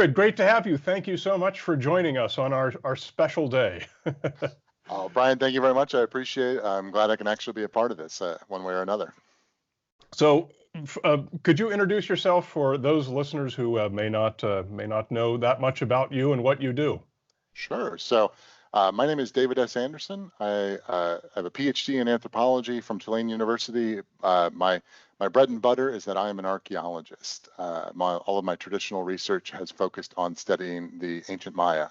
David, great to have you. Thank you so much for joining us on our special day. Oh, Brian, thank you very much. I appreciate it. I'm glad I can actually be a part of this one way or another. So, could you introduce yourself for those listeners who may not know that much about you and what you do? Sure. So, my name is David S. Anderson. I have a PhD in anthropology from Tulane University. My bread and butter is that I am an archaeologist. All of my traditional research has focused on studying the ancient Maya.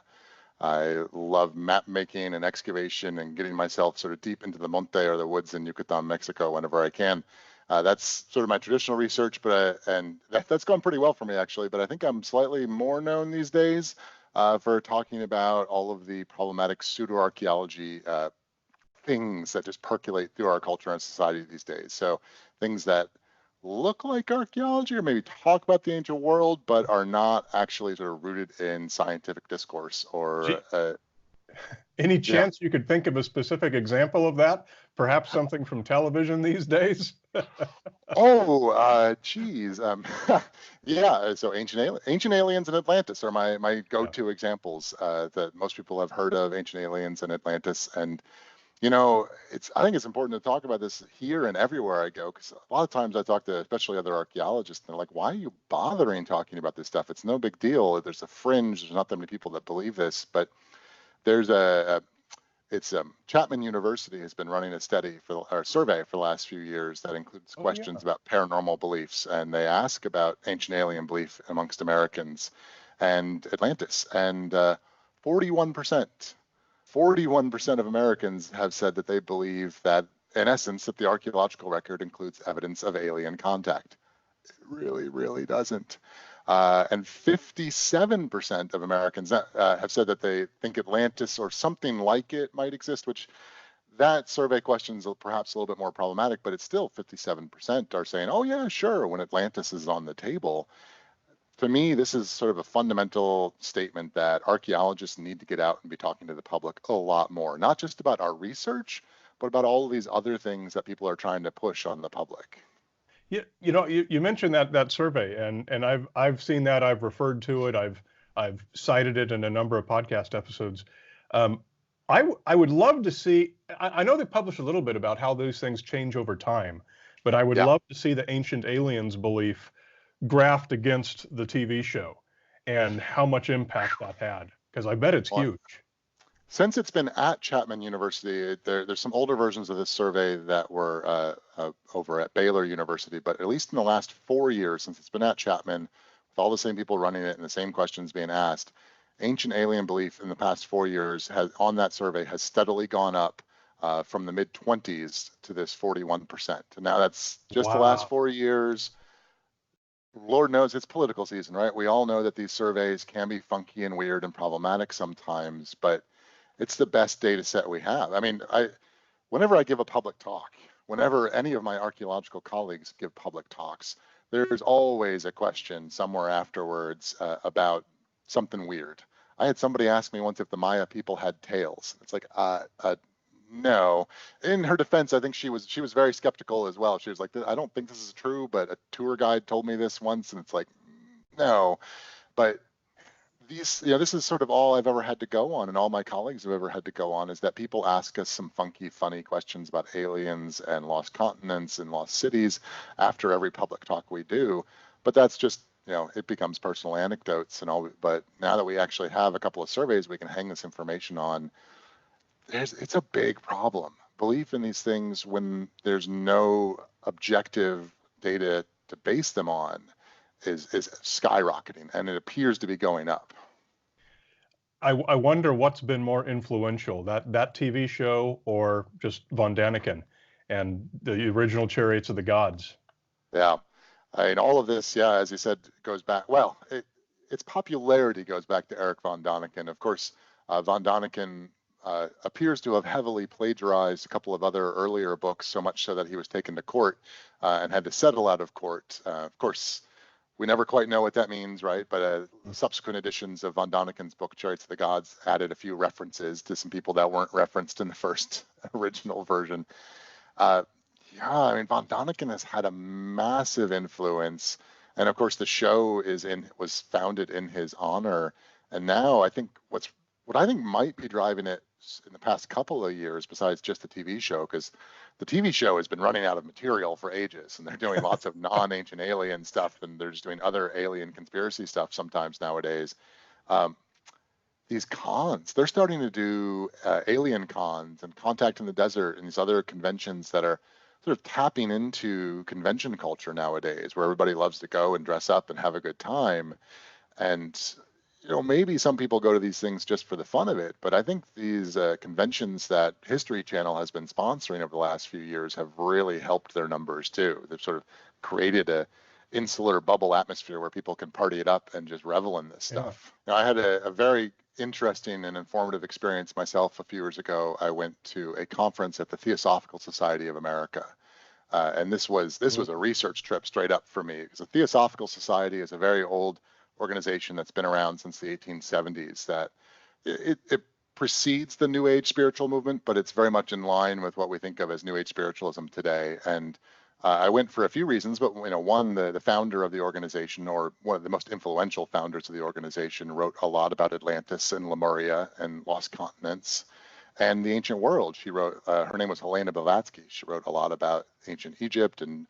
I love map making and excavation and getting myself sort of deep into the monte or the woods in Yucatan, Mexico, whenever I can. That's sort of my traditional research, and that's gone pretty well for me, actually. But I think I'm slightly more known these days for talking about all of the problematic pseudo-archaeology things that just percolate through our culture and society these days. So things that look like archaeology or maybe talk about the ancient world, but are not actually sort of rooted in scientific discourse or... Any chance you could think of a specific example of that? Perhaps something from television these days? Geez. Yeah, so Ancient Aliens and Atlantis are my go-to examples that most people have heard of, Ancient Aliens and Atlantis. And, I think it's important to talk about this here and everywhere I go, because a lot of times I talk to especially other archaeologists, and they're like, why are you bothering talking about this stuff? It's no big deal. There's a fringe. There's not that many people that believe this, but there's Chapman University has been running a survey for the last few years that includes questions about paranormal beliefs, and they ask about ancient alien belief amongst Americans and Atlantis, and 41% of Americans have said that they believe that, in essence, that the archaeological record includes evidence of alien contact. It really, really doesn't. And 57% of Americans have said that they think Atlantis or something like it might exist, which that survey question is perhaps a little bit more problematic, but it's still 57% are saying, oh yeah, sure, when Atlantis is on the table. To me, this is sort of a fundamental statement that archaeologists need to get out and be talking to the public a lot more, not just about our research, but about all of these other things that people are trying to push on the public. Yeah, you mentioned that survey, and I've seen that. I've referred to it. I've cited it in a number of podcast episodes. I would love to see. I know they published a little bit about how those things change over time, but I would love to see the ancient aliens belief graphed against the TV show and how much impact that had, because I bet it's huge. Since it's been at Chapman University, there's some older versions of this survey that were over at Baylor University, but at least in the last 4 years, since it's been at Chapman, with all the same people running it and the same questions being asked, ancient alien belief in the past 4 years on that survey has steadily gone up from the mid-20s to this 41%. And now that's just the last 4 years. Lord knows it's political season, right? We all know that these surveys can be funky and weird and problematic sometimes, but it's the best data set we have. I mean, whenever I give a public talk, whenever any of my archaeological colleagues give public talks, there's always a question somewhere afterwards about something weird. I had somebody ask me once if the Maya people had tails. It's like, no. In her defense, I think she was very skeptical as well. She was like, I don't think this is true, but a tour guide told me this once, and it's like, no. But this is sort of all I've ever had to go on, and all my colleagues have ever had to go on, is that people ask us some funky, funny questions about aliens and lost continents and lost cities after every public talk we do. But that's just, it becomes personal anecdotes and all. But now that we actually have a couple of surveys we can hang this information on, it's a big problem. Belief in these things when there's no objective data to base them on is skyrocketing, and it appears to be going up. I wonder what's been more influential, that TV show or just von Daniken and the original Chariots of the Gods? Yeah, I mean, all of this, as you said, goes back. Well, its popularity goes back to Eric von Daniken. Of course, von Daniken appears to have heavily plagiarized a couple of other earlier books, so much so that he was taken to court and had to settle out of court. Of course, we never quite know what that means, right? But subsequent editions of von Daniken's book, Chariots of the Gods, added a few references to some people that weren't referenced in the first original version. I mean, von Daniken has had a massive influence. And of course, the show was founded in his honor. And now I think what I think might be driving it in the past couple of years, besides just the TV show, because the TV show has been running out of material for ages, and they're doing lots of non-ancient alien stuff, and they're just doing other alien conspiracy stuff sometimes nowadays. Um, these cons, they're starting to do alien cons and Contact in the Desert and these other conventions that are sort of tapping into convention culture nowadays, where everybody loves to go and dress up and have a good time. And maybe some people go to these things just for the fun of it, but I think these conventions that History Channel has been sponsoring over the last few years have really helped their numbers too. They've sort of created a insular bubble atmosphere where people can party it up and just revel in this stuff. I had a very interesting and informative experience myself a few years ago. I went to a conference at the Theosophical Society of America. And this was a research trip straight up for me, because the Theosophical Society is a very old organization that's been around since the 1870s. That it precedes the New Age spiritual movement, but it's very much in line with what we think of as New Age spiritualism today. And I went for a few reasons, but one, the founder of the organization, or one of the most influential founders of the organization, wrote a lot about Atlantis and Lemuria and lost continents and the ancient world. She wrote, her name was Helena Blavatsky. She wrote a lot about ancient Egypt, and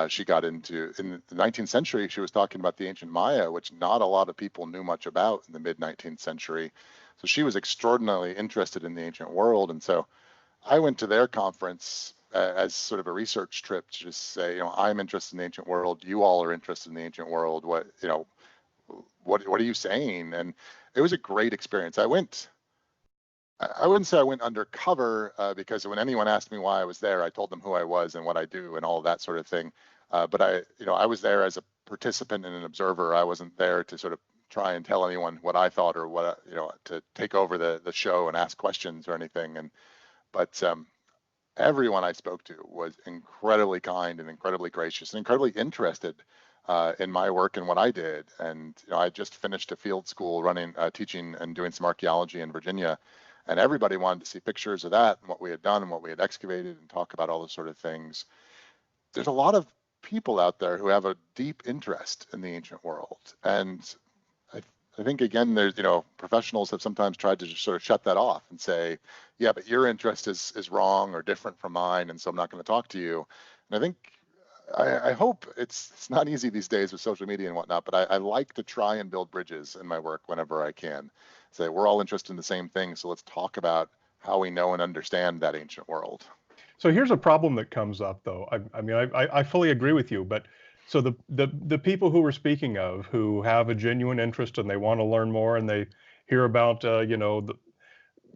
she got into, in the 19th century, she was talking about the ancient Maya, which not a lot of people knew much about in the mid 19th century. So she was extraordinarily interested in the ancient world. And so I went to their conference as sort of a research trip to just say, I'm interested in the ancient world. You all are interested in the ancient world. What are you saying? And it was a great experience. I wouldn't say I went undercover, because when anyone asked me why I was there, I told them who I was and what I do and all of that sort of thing. But I was there as a participant and an observer. I wasn't there to sort of try and tell anyone what I thought, or what, to take over the show and ask questions or anything. But everyone I spoke to was incredibly kind and incredibly gracious and incredibly interested in my work and what I did. And I just finished a field school teaching and doing some archaeology in Virginia, and everybody wanted to see pictures of that and what we had done and what we had excavated and talk about all those sort of things. There's a lot of people out there who have a deep interest in the ancient world, and I think, again, there's, professionals have sometimes tried to just sort of shut that off and say, yeah, but your interest is wrong or different from mine, and so I'm not going to talk to you. And I think, I hope it's not easy these days with social media and whatnot, but I like to try and build bridges in my work whenever I can. Say, we're all interested in the same thing, so let's talk about how we know and understand that ancient world. So here's a problem that comes up, though. I mean, I fully agree with you, but so the people who we're speaking of, who have a genuine interest and they want to learn more, and they hear about,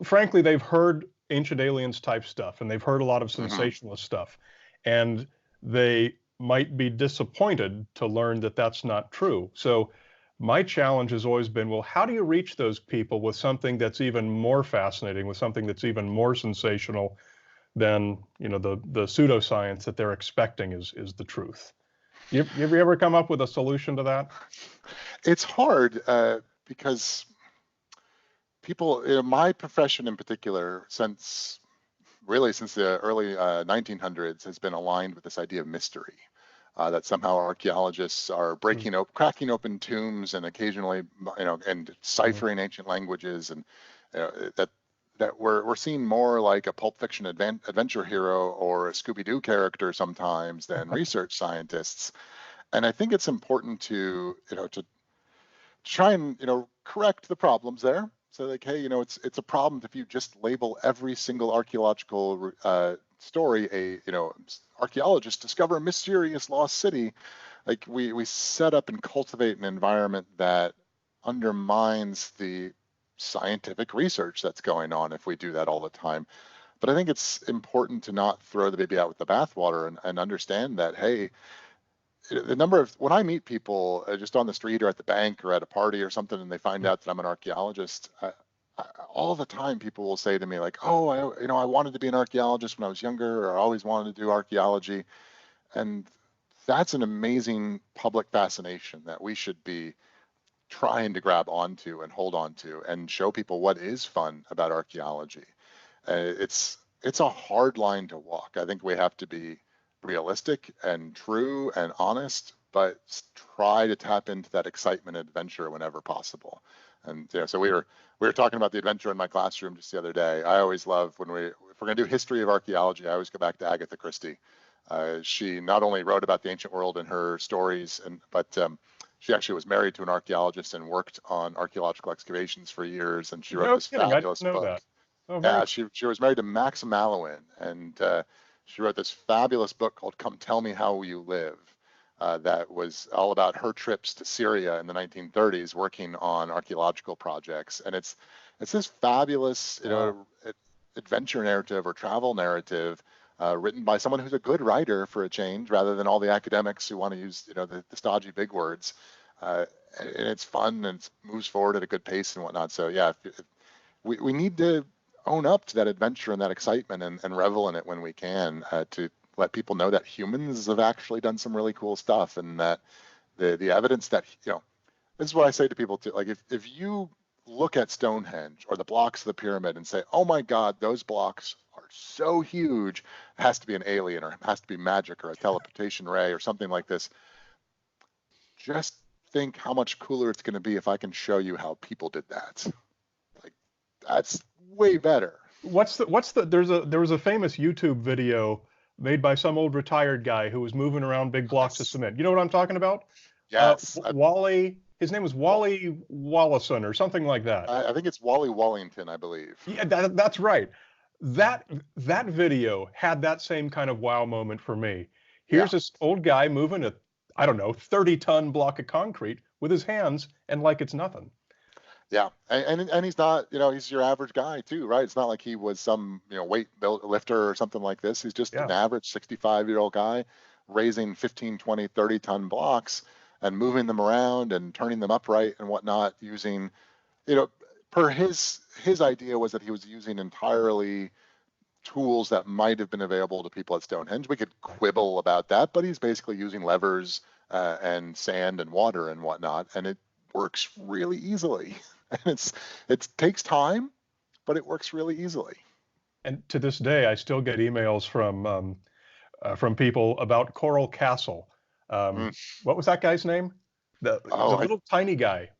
frankly, they've heard ancient aliens type stuff, and they've heard a lot of sensationalist stuff, and they might be disappointed to learn that that's not true. So my challenge has always been, well, how do you reach those people with something that's even more fascinating, with something that's even more sensational than, the pseudoscience that they're expecting is the truth? Have you ever come up with a solution to that? It's hard because people, in my profession in particular, since the early 1900s, has been aligned with this idea of mystery. That somehow archaeologists are cracking open tombs and occasionally, and ciphering ancient languages, and that we're seen more like a Pulp Fiction adventure hero or a Scooby-Doo character sometimes than research scientists. And I think it's important to try and correct the problems there. So like, hey, it's a problem if you just label every single archaeological story archaeologists discover a mysterious lost city. Like we set up and cultivate an environment that undermines the scientific research that's going on if we do that all the time. But I think it's important to not throw the baby out with the bathwater, and understand that, hey, when I meet people just on the street or at the bank or at a party or something, and they find out that I'm an archaeologist, all the time people will say to me like, oh, I wanted to be an archaeologist when I was younger, or I always wanted to do archaeology. And that's an amazing public fascination that we should be trying to grab onto and hold on to, and show people what is fun about archaeology. It's a hard line to walk. I think we have to be realistic and true and honest, but try to tap into that excitement and adventure whenever possible. And so we were talking about the adventure in my classroom just the other day. I always love if we're going to do history of archaeology, I always go back to Agatha Christie. She not only wrote about the ancient world in her stories, but she actually was married to an archaeologist and worked on archaeological excavations for years. And she wrote this fabulous book. That. Oh, yeah, she was married to Max Mallowan, and she wrote this fabulous book called "Come Tell Me How You Live." That was all about her trips to Syria in the 1930s, working on archaeological projects. And it's this fabulous, adventure narrative or travel narrative written by someone who's a good writer for a change, rather than all the academics who want to use, the stodgy big words. And it's fun and it moves forward at a good pace and whatnot. So yeah, we need to own up to that adventure and that excitement and revel in it when we can, to let people know that humans have actually done some really cool stuff, and that the evidence that, this is what I say to people too. Like if you look at Stonehenge or the blocks of the pyramid and say, oh my God, those blocks are so huge, it has to be an alien, or it has to be magic, or a teleportation ray, or something like this. Just think how much cooler it's going to be if I can show you how people did that. Like, that's way better. There was a famous YouTube video made by some old retired guy who was moving around big blocks of cement. You know what I'm talking about? Yes. Wally, his name was Wally Wallington or something like that. I think it's Wally Wallington, I believe. Yeah, that's right. That video had that same kind of wow moment for me. Here's this old guy moving a, 30-ton block of concrete with his hands, and like it's nothing. Yeah, and he's not, he's your average guy too, right? It's not like he was some, weight lifter or something like this. He's just an average 65-year-old guy raising 15, 20, 30-ton blocks and moving them around and turning them upright and whatnot using, per his idea was that he was using entirely tools that might have been available to people at Stonehenge. We could quibble about that, but he's basically using levers and sand and water and whatnot, and it works really easily. And it takes time, but it works really easily. And to this day, I still get emails from people about Coral Castle. What was that guy's name? The little tiny guy.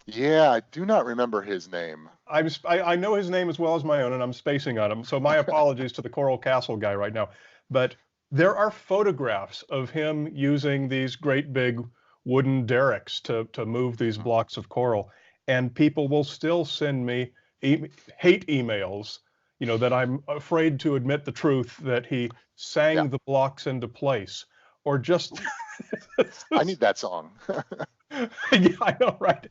Yeah, I do not remember his name. I know his name as well as my own, and I'm spacing on him. So my apologies to the Coral Castle guy right now. But there are photographs of him using these great big wooden derricks to move these blocks of coral. And people will still send me hate emails, that I'm afraid to admit the truth that he sang the blocks into place, or just. I need that song. Yeah, I know, right?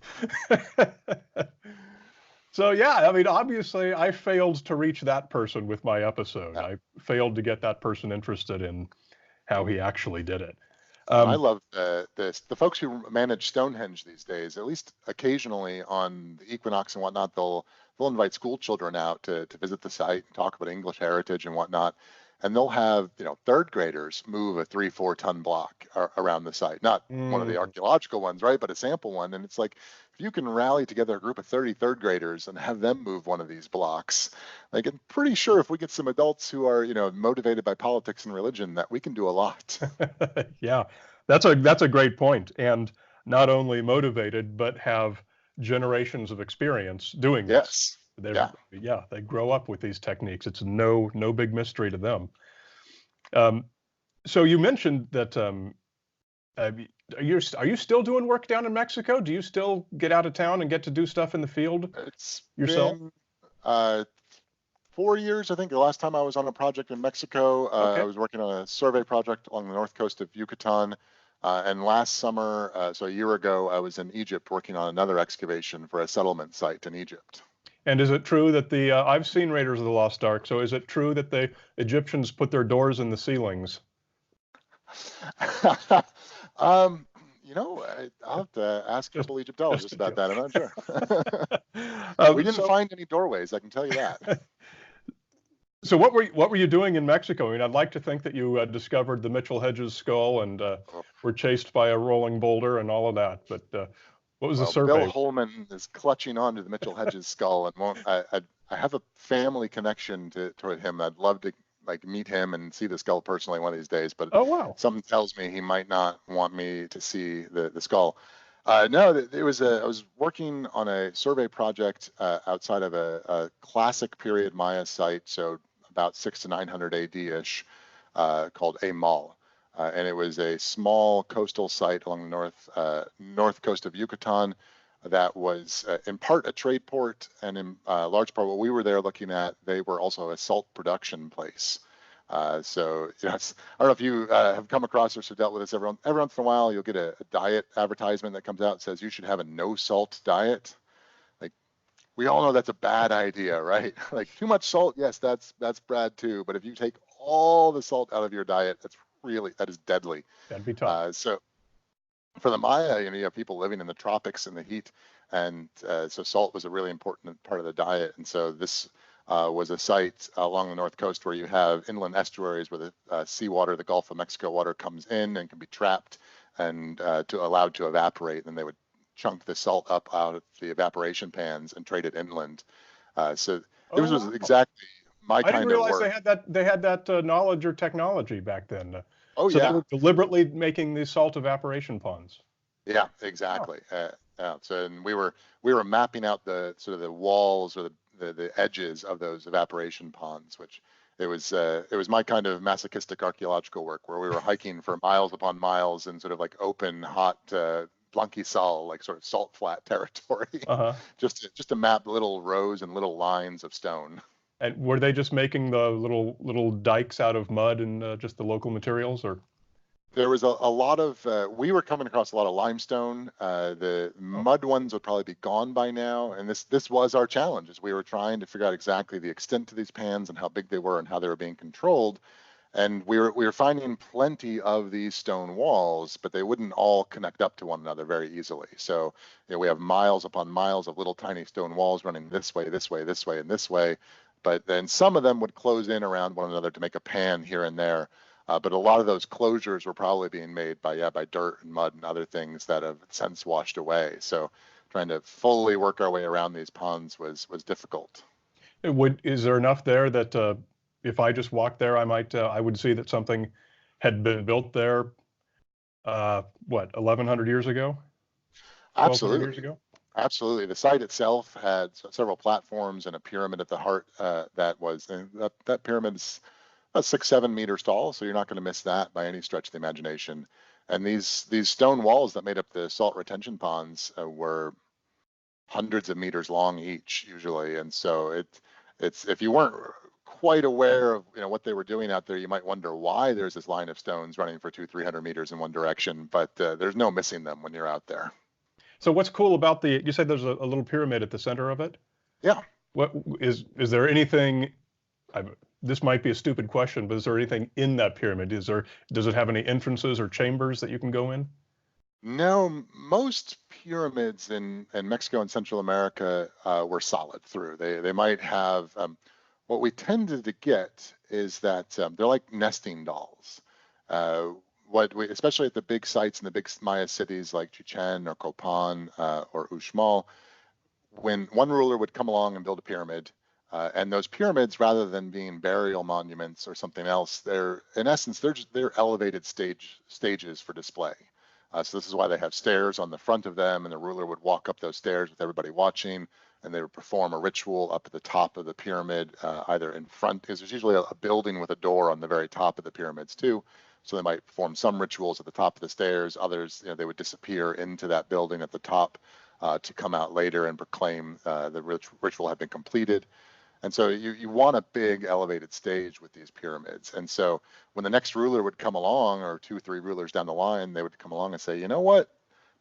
So yeah, obviously I failed to reach that person with my episode. I failed to get that person interested in how he actually did it. I love the folks who manage Stonehenge these days. At least occasionally on the equinox and whatnot, they'll invite school children out to visit the site and talk about English heritage and whatnot. And they'll have third graders move a 3-4 ton block around the site. Not one of the archaeological ones, right? But a sample one. And it's like, if you can rally together a group of 30 third graders and have them move one of these blocks, like, I'm pretty sure if we get some adults who are motivated by politics and religion, that we can do a lot. Yeah, that's a great point. And not only motivated, but have generations of experience doing this. Yes. They grow up with these techniques. It's no big mystery to them. So you mentioned that are you still doing work down in Mexico? Do you still get out of town and get to do stuff in the field yourself? Been 4 years, I think. The last time I was on a project in Mexico, I was working on a survey project along the north coast of Yucatan. And last summer, so a year ago, I was in Egypt working on another excavation for a settlement site in Egypt. And is it true that I've seen Raiders of the Lost Ark, so is it true that the Egyptians put their doors in the ceilings? I'll have to ask a couple Egyptologists about that. I'm not sure. We didn't find any doorways, I can tell you that. So what were you doing in Mexico? I'd like to think that you discovered the Mitchell Hedges skull and were chased by a rolling boulder and all of that. But what was the survey? Bill Holman is clutching onto the Mitchell Hedges skull, and I have a family connection to him. I'd love to like meet him and see the skull personally one of these days, but Oh, wow. something tells me he might not want me to see the skull. No, it was I was working on a survey project outside of a classic period Maya site, so about 600 to 900 AD-ish, called a mall. And it was a small coastal site along the north coast of Yucatan that was in part a trade port, and in large part what we were there looking at, they were also a salt production place. So I don't know if you have come across this or dealt with this. Every once in a while, you'll get a diet advertisement that comes out and says you should have a no salt diet. Like, we all know that's a bad idea, right? Like, too much salt, yes, that's bad too. But if you take all the salt out of your diet, that is deadly. That'd be tough. So for the Maya, you have people living in the tropics in the heat, and so salt was a really important part of the diet. And so this was a site along the north coast where you have inland estuaries where the seawater, the Gulf of Mexico water, comes in and can be trapped and allowed to evaporate. And they would chunk the salt up out of the evaporation pans and trade it inland. So this was exactly my kind of work. I didn't realize they had that knowledge or technology back then. Oh, so yeah. they were deliberately making these salt evaporation ponds. Yeah, exactly. So and we were mapping out the sort of the walls or the edges of those evaporation ponds, which it was my kind of masochistic archaeological work where we were hiking for miles upon miles in sort of like open, hot, Blanky Sal, like sort of salt flat territory, just to map little rows and little lines of stone. And were they just making the little dikes out of mud and just the local materials, or? There was a lot of, we were coming across a lot of limestone. The mud ones would probably be gone by now. And this was our challenge, is we were trying to figure out exactly the extent to these pans and how big they were and how they were being controlled. And we were finding plenty of these stone walls, but they wouldn't all connect up to one another very easily. So we have miles upon miles of little tiny stone walls running this way, this way, this way, and this way. But then some of them would close in around one another to make a pan here and there. But a lot of those closures were probably being made by dirt and mud and other things that have since washed away. So trying to fully work our way around these ponds was difficult. Is there enough there that if I just walked there, I would see that something had been built there, 1,100 years ago? Absolutely. Years ago? Absolutely. The site itself had several platforms and a pyramid at the heart that pyramid's 6-7 meters tall, so you're not going to miss that by any stretch of the imagination. And these stone walls that made up the salt retention ponds were hundreds of meters long each, usually. And so it's if you weren't quite aware of what they were doing out there, you might wonder why there's this line of stones running for 200-300 meters in one direction. But there's no missing them when you're out there. So what's cool about you said there's a little pyramid at the center of it? Yeah. What is there anything? This might be a stupid question, but is there anything in that pyramid? Does it have any entrances or chambers that you can go in? No, most pyramids in Mexico and Central America were solid through. They might have, what we tended to get is that they're like nesting dolls. Especially at the big sites in the big Maya cities like Chichen or Copan or Uxmal, when one ruler would come along and build a pyramid, and those pyramids, rather than being burial monuments or something else, they're elevated stages for display. So this is why they have stairs on the front of them, and the ruler would walk up those stairs with everybody watching, and they would perform a ritual up at the top of the pyramid, either in front, because there's usually a building with a door on the very top of the pyramids too. So they might perform some rituals at the top of the stairs. Others, they would disappear into that building at the top to come out later and proclaim the ritual had been completed. And so you want a big elevated stage with these pyramids. And so when the next ruler would come along, or 2-3 rulers down the line, they would come along and say, you know what?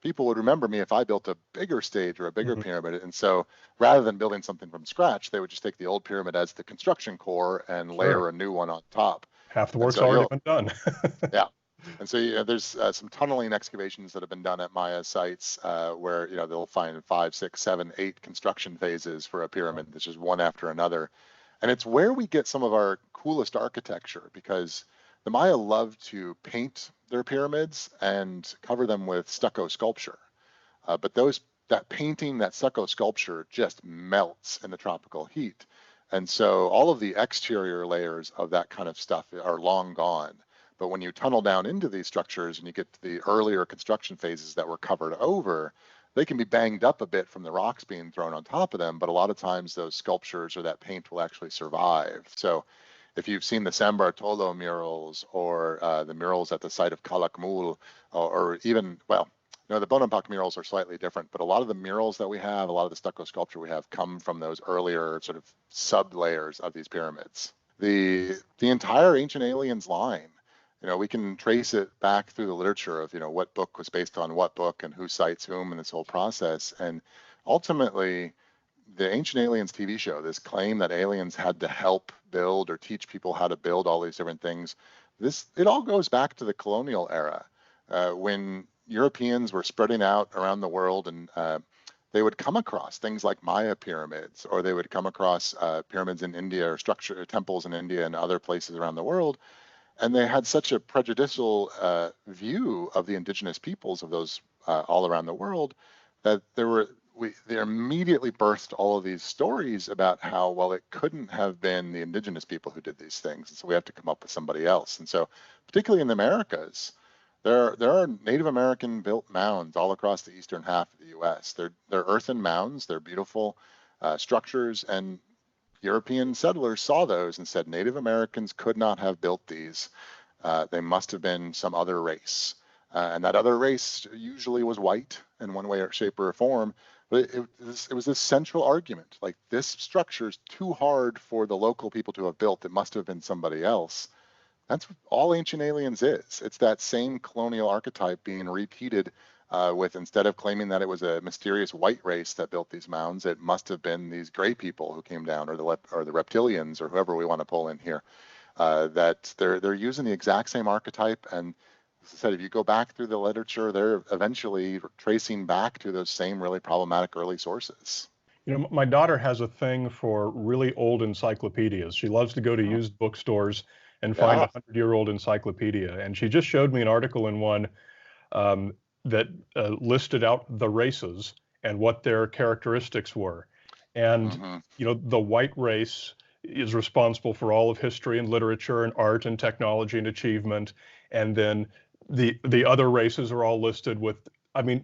People would remember me if I built a bigger stage or a bigger pyramid. And so rather than building something from scratch, they would just take the old pyramid as the construction core and layer a new one on top. Half the work's already been done. Yeah. And so there's some tunneling excavations that have been done at Maya sites where they'll find 5, 6, 7, 8 construction phases for a pyramid. That's just one after another. And it's where we get some of our coolest architecture, because the Maya love to paint their pyramids and cover them with stucco sculpture. But that painting, that stucco sculpture, just melts in the tropical heat. And so all of the exterior layers of that kind of stuff are long gone. But when you tunnel down into these structures and you get to the earlier construction phases that were covered over, they can be banged up a bit from the rocks being thrown on top of them, but a lot of times those sculptures or that paint will actually survive. So if you've seen the San Bartolo murals or the murals at the site of Calakmul, or even, well, the Bonampak murals are slightly different, but a lot of the murals that we have, a lot of the stucco sculpture we have come from those earlier sort of sub layers of these pyramids. The entire Ancient Aliens line, we can trace it back through the literature of, what book was based on what book and who cites whom in this whole process. And ultimately, the Ancient Aliens TV show, this claim that aliens had to help build or teach people how to build all these different things, it all goes back to the colonial era, when Europeans were spreading out around the world, and they would come across things like Maya pyramids, or they would come across pyramids in India or temples in India and other places around the world. And they had such a prejudicial view of the indigenous peoples of those all around the world that they immediately birthed all of these stories about how, well, it couldn't have been the indigenous people who did these things. And so we have to come up with somebody else. And so particularly in the Americas, there are Native American built mounds all across the eastern half of the US. They're earthen mounds, they're beautiful structures, and European settlers saw those and said Native Americans could not have built these. They must have been some other race. And that other race usually was white in one way or shape or form. But it was this central argument, like, this structure is too hard for the local people to have built. It must have been somebody else. That's what all Ancient Aliens is. It's that same colonial archetype being repeated with, instead of claiming that it was a mysterious white race that built these mounds, it must have been these gray people who came down, or the reptilians, or whoever we want to pull in here. That they're using the exact same archetype. And as I said, if you go back through the literature, they're eventually tracing back to those same really problematic early sources. My daughter has a thing for really old encyclopedias. She loves to go to used bookstores and find a 100-year-old encyclopedia. And she just showed me an article in one that listed out the races and what their characteristics were. And, the white race is responsible for all of history and literature and art and technology and achievement. And then the other races are all listed with,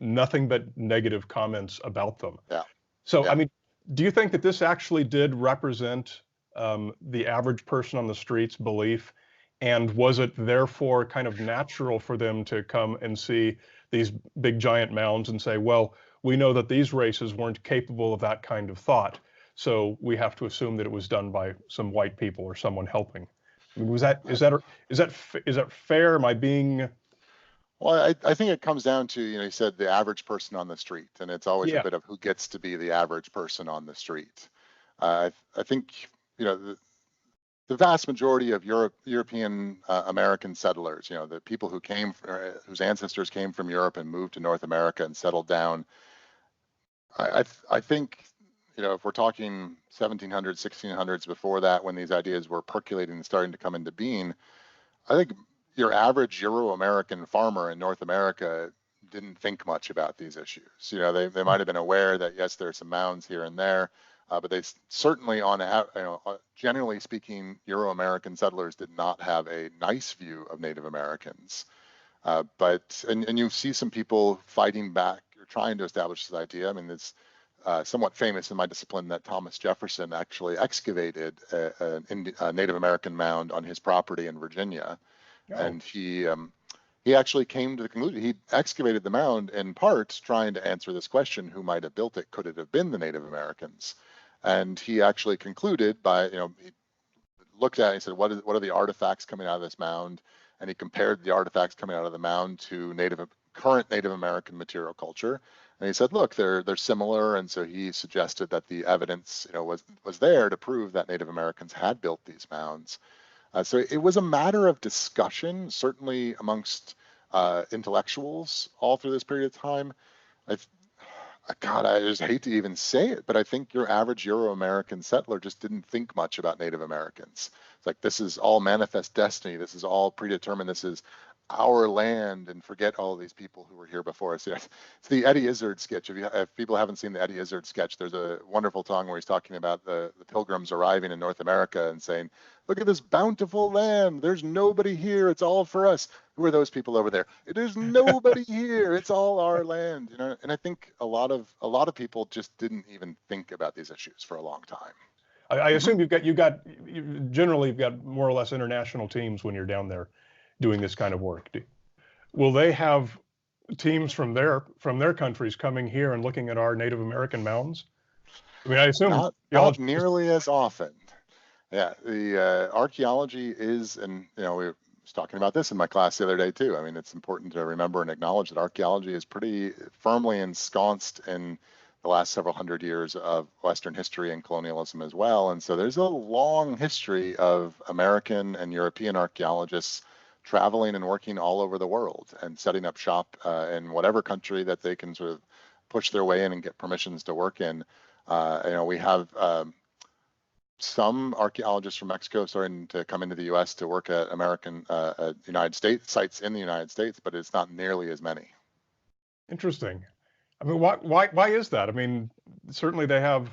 nothing but negative comments about them. Yeah. So, do you think that this actually did represent the average person on the street's belief? And was it therefore kind of natural for them to come and see these big giant mounds and say, well, we know that these races weren't capable of that kind of thought, so we have to assume that it was done by some white people or someone helping? Is that fair? Am I being... Well, I think it comes down to, you said the average person on the street, and it's always a bit of who gets to be the average person on the street. I think, the vast majority of European American settlers, the people who whose ancestors came from Europe and moved to North America and settled down, I think, if we're talking 1700s, 1600s, before that, when these ideas were percolating and starting to come into being, I think your average Euro-American farmer in North America didn't think much about these issues. They might have been aware that, yes, there are some mounds here and there, but they certainly, generally speaking, Euro-American settlers did not have a nice view of Native Americans. But you see some people fighting back or trying to establish this idea. It's somewhat famous in my discipline that Thomas Jefferson actually excavated a Native American mound on his property in Virginia. Oh. And he actually came to the conclusion, he excavated the mound in part trying to answer this question, who might have built it? Could it have been the Native Americans? And he actually concluded by, he looked at it and said, what are the artifacts coming out of this mound? And he compared the artifacts coming out of the mound to current Native American material culture. And he said, look, they're similar. And so he suggested that the evidence, was there to prove that Native Americans had built these mounds. So it was a matter of discussion, certainly amongst intellectuals all through this period of time. God, I just hate to even say it, but I think your average Euro-American settler just didn't think much about Native Americans. It's like, this is all manifest destiny. This is all predetermined. our land and forget all these people who were here before us. It's the Eddie Izzard sketch. If people haven't seen the Eddie Izzard sketch, there's a wonderful song where he's talking about the pilgrims arriving in North America and saying, look at this bountiful land. There's nobody here. It's all for us. Who are those people over there? There's nobody here. It's all our land. And I think a lot of people just didn't even think about these issues for a long time. I assume you've got more or less international teams when you're down there doing this kind of work. Will they have teams from their countries coming here and looking at our Native American mounds? I mean, I assume not nearly as often. Yeah, the archaeology is, and we was talking about this in my class the other day too. I mean, it's important to remember and acknowledge that archaeology is pretty firmly ensconced in the last several hundred years of Western history and colonialism as well. And so there's a long history of American and European archaeologists traveling and working all over the world and setting up shop in whatever country that they can sort of push their way in and get permissions to work in. We have some archaeologists from Mexico starting to come into the U.S. to work at United States sites in the United States, but it's not nearly as many. Interesting. I mean, why is that? I mean, certainly they have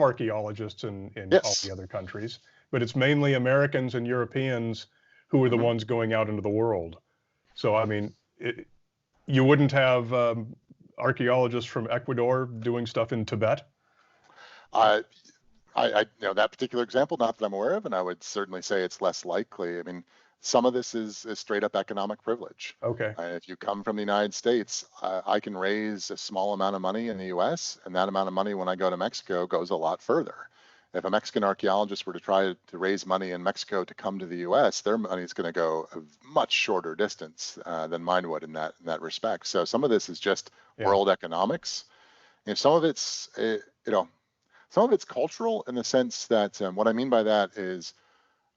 archaeologists in Yes. all the other countries, but it's mainly Americans and Europeans who are the ones going out into the world. So, I mean, you wouldn't have archaeologists from Ecuador doing stuff in Tibet? I that particular example, not that I'm aware of, and I would certainly say it's less likely. I mean, some of this is straight up economic privilege. Okay. If you come from the United States, I can raise a small amount of money in the U.S., and that amount of money when I go to Mexico goes a lot further. If a Mexican archaeologist were to try to raise money in Mexico to come to the U.S., their money is going to go a much shorter distance than mine would in that respect. So some of this is just world economics. Some of it's some of it's cultural in the sense that what I mean by that is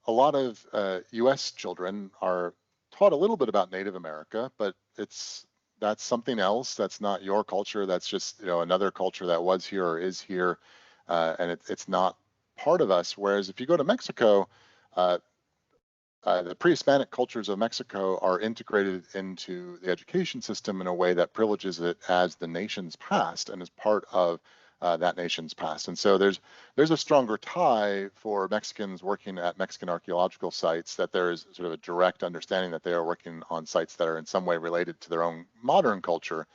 a lot of U.S. children are taught a little bit about Native America, but that's something else. That's not your culture. That's just another culture that was here or is here, and it's not part of us. Whereas if you go to Mexico, the pre-Hispanic cultures of Mexico are integrated into the education system in a way that privileges it as the nation's past and as part of that nation's past. And so there's a stronger tie for Mexicans working at Mexican archaeological sites, that there is sort of a direct understanding that they are working on sites that are in some way related to their own modern culture,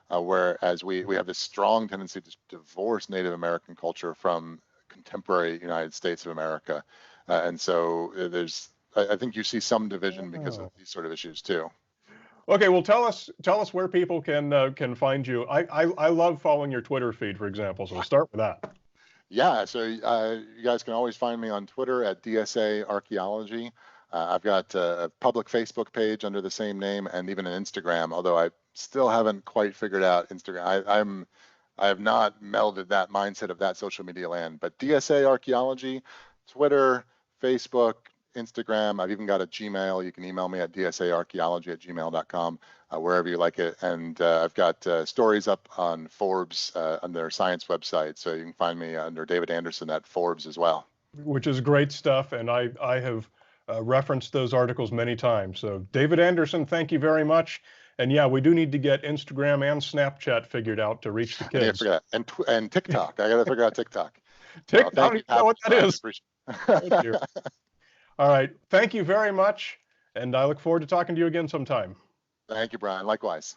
whereas we have this strong tendency to divorce Native American culture from contemporary United States of America. And so I think you see some division because of these sort of issues too. Okay, well, tell us where people can find you. I love following your Twitter feed, for example. So we'll start with that. Yeah, so you guys can always find me on Twitter at DSA Archaeology. I've got a public Facebook page under the same name, and even an Instagram, although I still haven't quite figured out Instagram. I have not melded that mindset of that social media land, but DSA Archaeology, Twitter, Facebook, Instagram. I've even got a Gmail. You can email me at dsaarchaeology@gmail.com, wherever you like it. And I've got stories up on Forbes on their science website. So you can find me under David Anderson at Forbes as well. Which is great stuff. And I have referenced those articles many times. So David Anderson, thank you very much. And yeah, we do need to get Instagram and Snapchat figured out to reach the kids. Yeah, and TikTok. I got to figure out TikTok. I don't even know what that is. Oh, dear. All right. Thank you very much. And I look forward to talking to you again sometime. Thank you, Brian. Likewise.